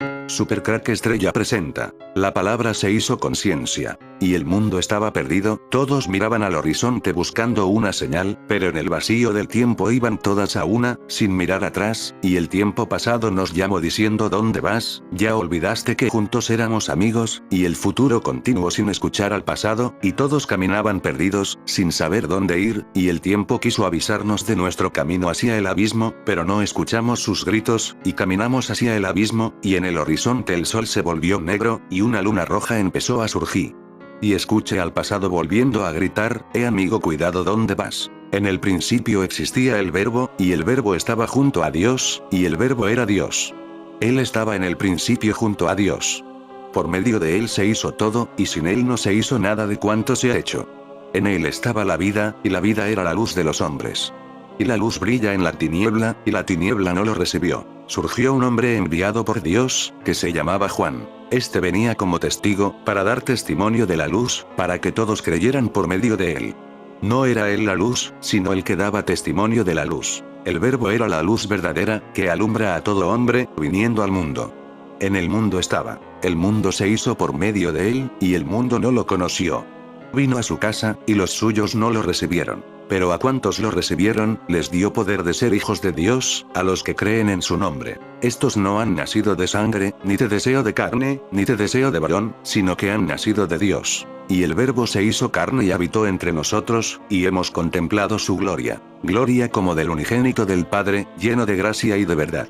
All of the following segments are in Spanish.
Supercrack Estrella presenta. La palabra se hizo conciencia. Y el mundo estaba perdido, todos miraban al horizonte buscando una señal, pero en el vacío del tiempo iban todas a una, sin mirar atrás, y el tiempo pasado nos llamó diciendo ¿dónde vas? Ya olvidaste que juntos éramos amigos, y el futuro continuó sin escuchar al pasado, y todos caminaban perdidos, sin saber dónde ir, y el tiempo quiso avisarnos de nuestro camino hacia el abismo, pero no escuchamos sus gritos, y caminamos hacia el abismo, y en el horizonte el sol se volvió negro, y una luna roja empezó a surgir. Y escuché al pasado volviendo a gritar, amigo cuidado ¿dónde vas? En el principio existía el verbo, y el verbo estaba junto a Dios, y el verbo era Dios. Él estaba en el principio junto a Dios. Por medio de él se hizo todo, y sin él no se hizo nada de cuanto se ha hecho. En él estaba la vida, y la vida era la luz de los hombres. Y la luz brilla en la tiniebla, y la tiniebla no lo recibió. Surgió un hombre enviado por Dios, que se llamaba Juan. Este venía como testigo, para dar testimonio de la luz, para que todos creyeran por medio de él. No era él la luz, sino el que daba testimonio de la luz. El verbo era la luz verdadera, que alumbra a todo hombre, viniendo al mundo. En el mundo estaba. El mundo se hizo por medio de él, y el mundo no lo conoció. Vino a su casa, y los suyos no lo recibieron. Pero a cuantos lo recibieron, les dio poder de ser hijos de Dios, a los que creen en su nombre. Estos no han nacido de sangre, ni de deseo de carne, ni de deseo de varón, sino que han nacido de Dios. Y el Verbo se hizo carne y habitó entre nosotros, y hemos contemplado su gloria. Gloria como del unigénito del Padre, lleno de gracia y de verdad.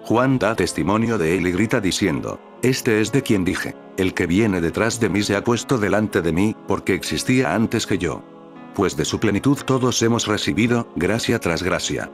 Juan da testimonio de él y grita diciendo, este es de quien dije, el que viene detrás de mí se ha puesto delante de mí, porque existía antes que yo. Pues de su plenitud todos hemos recibido, gracia tras gracia.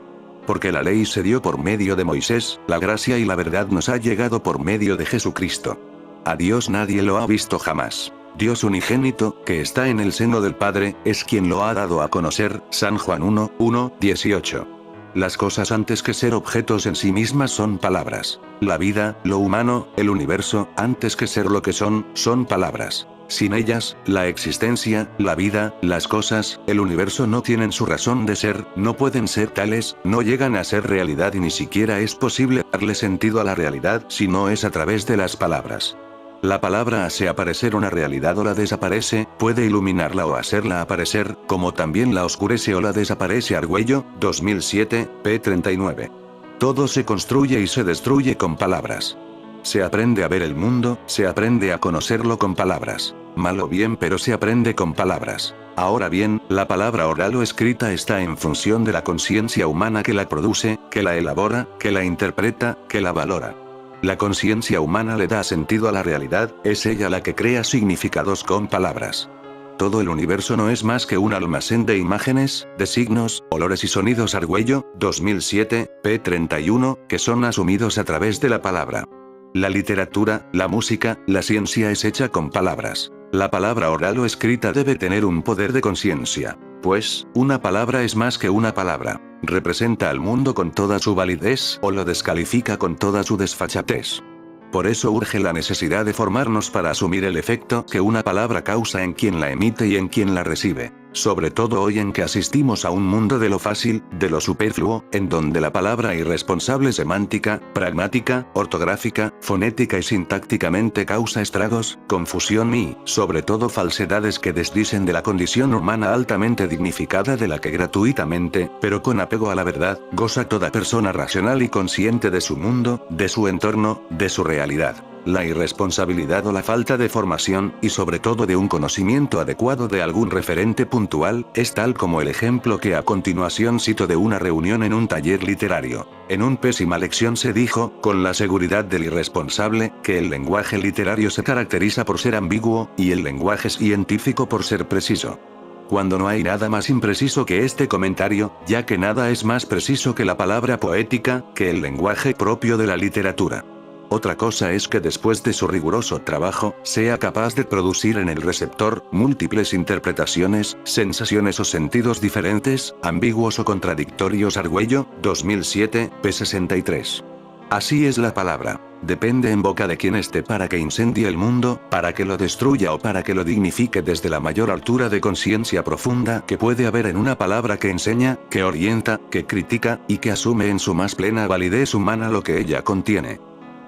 Porque la ley se dio por medio de Moisés, la gracia y la verdad nos ha llegado por medio de Jesucristo. A Dios nadie lo ha visto jamás. Dios unigénito, que está en el seno del Padre, es quien lo ha dado a conocer, San Juan 1:18. Las cosas antes que ser objetos en sí mismas son palabras. La vida, lo humano, el universo, antes que ser lo que son palabras. Sin ellas, la existencia, la vida, las cosas, el universo no tienen su razón de ser, no pueden ser tales, no llegan a ser realidad y ni siquiera es posible darle sentido a la realidad si no es a través de las palabras. La palabra hace aparecer una realidad o la desaparece, puede iluminarla o hacerla aparecer, como también la oscurece o la desaparece. Argüello, 2007, p. 39. Todo se construye y se destruye con palabras. Se aprende a ver el mundo, se aprende a conocerlo con palabras. Mal o bien, pero se aprende con palabras. Ahora bien, la palabra oral o escrita está en función de la conciencia humana que la produce, que la elabora, que la interpreta, que la valora. La conciencia humana le da sentido a la realidad, es ella la que crea significados con palabras. Todo el universo no es más que un almacén de imágenes, de signos, olores y sonidos. Argüello, 2007, p. 31, que son asumidos a través de la palabra. La literatura, la música, la ciencia es hecha con palabras. La palabra oral o escrita debe tener un poder de conciencia. Pues, una palabra es más que una palabra. Representa al mundo con toda su validez o lo descalifica con toda su desfachatez. Por eso urge la necesidad de formarnos para asumir el efecto que una palabra causa en quien la emite y en quien la recibe. Sobre todo hoy en que asistimos a un mundo de lo fácil, de lo superfluo, en donde la palabra irresponsable semántica, pragmática, ortográfica, fonética y sintácticamente causa estragos, confusión y, sobre todo falsedades que desdicen de la condición humana altamente dignificada de la que gratuitamente, pero con apego a la verdad, goza toda persona racional y consciente de su mundo, de su entorno, de su realidad. La irresponsabilidad o la falta de formación, y sobre todo de un conocimiento adecuado de algún referente puntual, es tal como el ejemplo que a continuación cito de una reunión en un taller literario. En una pésima lección se dijo, con la seguridad del irresponsable, que el lenguaje literario se caracteriza por ser ambiguo, y el lenguaje científico por ser preciso. Cuando no hay nada más impreciso que este comentario, ya que nada es más preciso que la palabra poética, que el lenguaje propio de la literatura. Otra cosa es que después de su riguroso trabajo, sea capaz de producir en el receptor múltiples interpretaciones, sensaciones o sentidos diferentes, ambiguos o contradictorios. Argüello, 2007, p. 63. Así es la palabra. Depende en boca de quien esté para que incendie el mundo, para que lo destruya o para que lo dignifique desde la mayor altura de conciencia profunda que puede haber en una palabra que enseña, que orienta, que critica, y que asume en su más plena validez humana lo que ella contiene.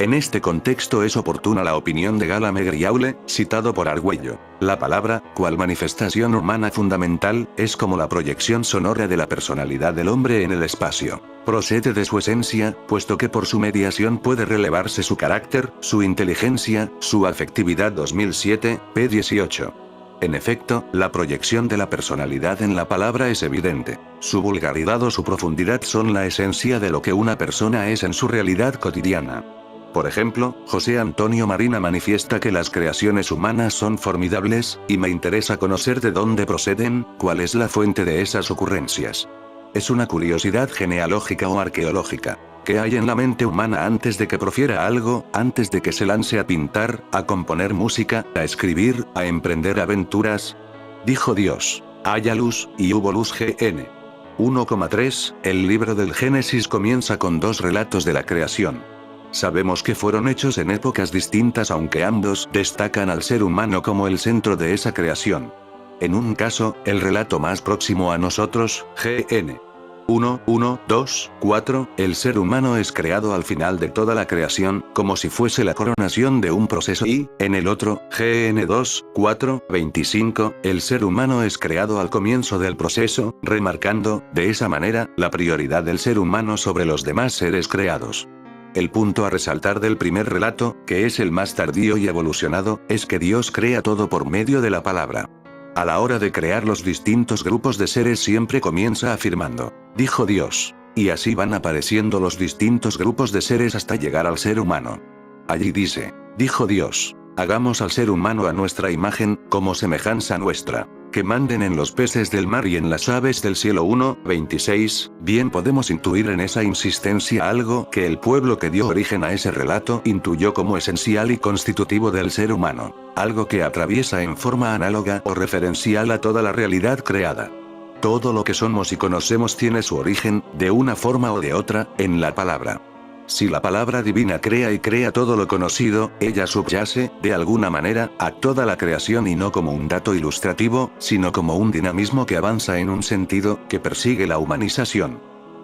En este contexto es oportuna la opinión de Gadamer y Aulle, citado por Argüello. La palabra, cual manifestación humana fundamental, es como la proyección sonora de la personalidad del hombre en el espacio. Procede de su esencia, puesto que por su mediación puede relevarse su carácter, su inteligencia, su afectividad. 2007, p. 18. En efecto, la proyección de la personalidad en la palabra es evidente. Su vulgaridad o su profundidad son la esencia de lo que una persona es en su realidad cotidiana. Por ejemplo, José Antonio Marina manifiesta que las creaciones humanas son formidables, y me interesa conocer de dónde proceden, cuál es la fuente de esas ocurrencias. Es una curiosidad genealógica o arqueológica. ¿Qué hay en la mente humana antes de que profiera algo, antes de que se lance a pintar, a componer música, a escribir, a emprender aventuras? Dijo Dios: haya luz, y hubo luz. GN 1,3. El libro del Génesis comienza con dos relatos de la creación. Sabemos que fueron hechos en épocas distintas, aunque ambos destacan al ser humano como el centro de esa creación. En un caso, el relato más próximo a nosotros, GN 1:1-2-4, el ser humano es creado al final de toda la creación, como si fuese la coronación de un proceso, y, en el otro, GN 2:4-25, el ser humano es creado al comienzo del proceso, remarcando, de esa manera, la prioridad del ser humano sobre los demás seres creados. El punto a resaltar del primer relato, que es el más tardío y evolucionado, es que Dios crea todo por medio de la palabra. A la hora de crear los distintos grupos de seres siempre comienza afirmando: dijo Dios. Y así van apareciendo los distintos grupos de seres hasta llegar al ser humano. Allí dice: dijo Dios, hagamos al ser humano a nuestra imagen, como semejanza nuestra, que manden en los peces del mar y en las aves del cielo. 1:26. Bien podemos intuir en esa insistencia algo que el pueblo que dio origen a ese relato intuyó como esencial y constitutivo del ser humano, algo que atraviesa en forma análoga o referencial a toda la realidad creada. Todo lo que somos y conocemos tiene su origen, de una forma o de otra, en la palabra. Si la palabra divina crea y crea todo lo conocido, ella subyace, de alguna manera, a toda la creación, y no como un dato ilustrativo, sino como un dinamismo que avanza en un sentido, que persigue la humanización.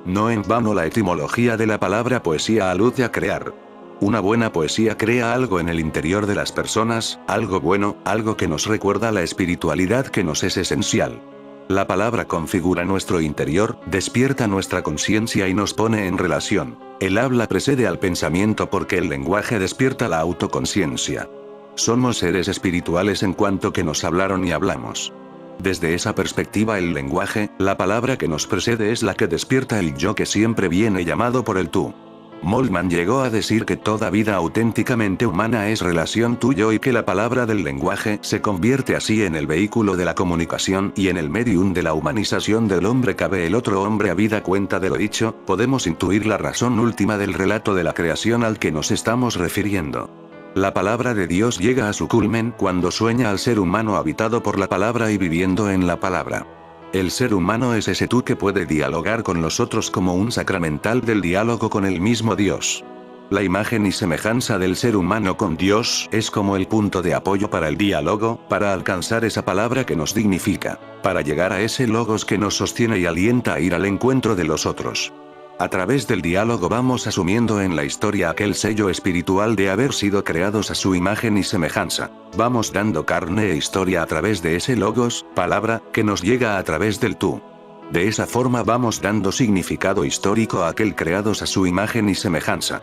No en vano la etimología de la palabra poesía alude a crear. Una buena poesía crea algo en el interior de las personas, algo bueno, algo que nos recuerda la espiritualidad que nos es esencial. La palabra configura nuestro interior, despierta nuestra conciencia y nos pone en relación. El habla precede al pensamiento porque el lenguaje despierta la autoconciencia. Somos seres espirituales en cuanto que nos hablaron y hablamos. Desde esa perspectiva, el lenguaje, la palabra que nos precede, es la que despierta el yo que siempre viene llamado por el tú. Moltmann llegó a decir que toda vida auténticamente humana es relación tú-yo, y que la palabra del lenguaje se convierte así en el vehículo de la comunicación y en el medium de la humanización del hombre. Cabe el otro hombre. Habida cuenta de lo dicho, podemos intuir la razón última del relato de la creación al que nos estamos refiriendo. La palabra de Dios llega a su culmen cuando sueña al ser humano habitado por la palabra y viviendo en la palabra. El ser humano es ese tú que puede dialogar con los otros como un sacramental del diálogo con el mismo Dios. La imagen y semejanza del ser humano con Dios es como el punto de apoyo para el diálogo, para alcanzar esa palabra que nos dignifica, para llegar a ese logos que nos sostiene y alienta a ir al encuentro de los otros. A través del diálogo vamos asumiendo en la historia aquel sello espiritual de haber sido creados a su imagen y semejanza. Vamos dando carne e historia a través de ese logos, palabra, que nos llega a través del tú. De esa forma vamos dando significado histórico a aquel creados a su imagen y semejanza.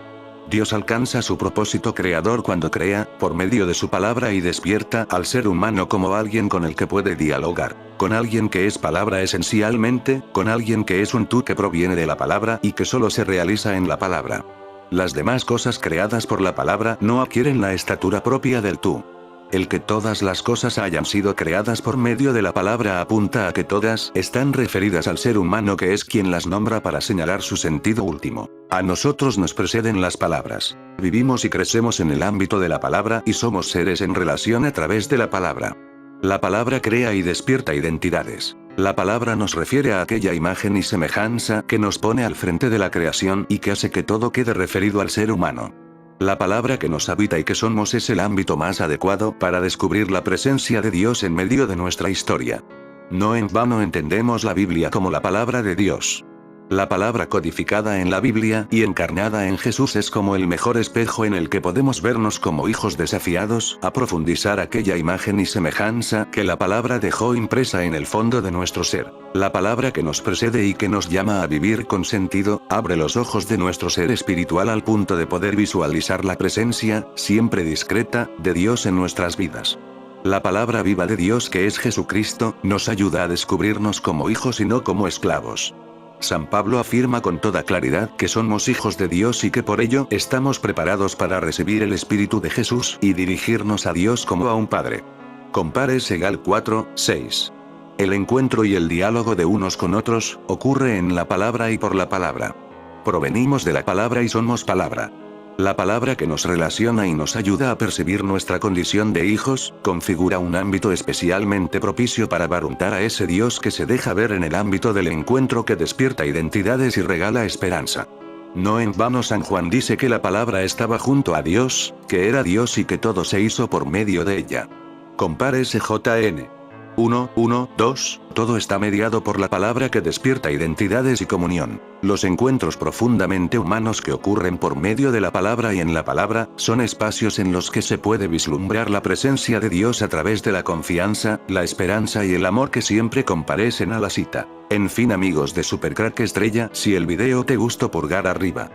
Dios alcanza su propósito creador cuando crea, por medio de su palabra, y despierta al ser humano como alguien con el que puede dialogar, con alguien que es palabra esencialmente, con alguien que es un tú que proviene de la palabra y que solo se realiza en la palabra. Las demás cosas creadas por la palabra no adquieren la estatura propia del tú. El que todas las cosas hayan sido creadas por medio de la palabra apunta a que todas están referidas al ser humano, que es quien las nombra para señalar su sentido último. A nosotros nos preceden las palabras. Vivimos y crecemos en el ámbito de la palabra y somos seres en relación a través de la palabra. La palabra crea y despierta identidades. La palabra nos refiere a aquella imagen y semejanza que nos pone al frente de la creación y que hace que todo quede referido al ser humano. La palabra que nos habita y que somos es el ámbito más adecuado para descubrir la presencia de Dios en medio de nuestra historia. No en vano entendemos la Biblia como la palabra de Dios. La palabra codificada en la Biblia y encarnada en Jesús es como el mejor espejo en el que podemos vernos como hijos desafiados a profundizar aquella imagen y semejanza que la palabra dejó impresa en el fondo de nuestro ser. La palabra que nos precede y que nos llama a vivir con sentido, abre los ojos de nuestro ser espiritual al punto de poder visualizar la presencia, siempre discreta, de Dios en nuestras vidas. La palabra viva de Dios que es Jesucristo, nos ayuda a descubrirnos como hijos y no como esclavos. San Pablo afirma con toda claridad que somos hijos de Dios y que por ello estamos preparados para recibir el Espíritu de Jesús y dirigirnos a Dios como a un Padre. Compare Gal 4:6. El encuentro y el diálogo de unos con otros ocurre en la palabra y por la palabra. Provenimos de la palabra y somos palabra. La palabra que nos relaciona y nos ayuda a percibir nuestra condición de hijos, configura un ámbito especialmente propicio para barruntar a ese Dios que se deja ver en el ámbito del encuentro que despierta identidades y regala esperanza. No en vano San Juan dice que la palabra estaba junto a Dios, que era Dios y que todo se hizo por medio de ella. Compare Jn. 1:2, todo está mediado por la palabra que despierta identidades y comunión. Los encuentros profundamente humanos que ocurren por medio de la palabra y en la palabra, son espacios en los que se puede vislumbrar la presencia de Dios a través de la confianza, la esperanza y el amor que siempre comparecen a la cita. En fin amigos de Supercrack Estrella, si el video te gustó pulgar arriba.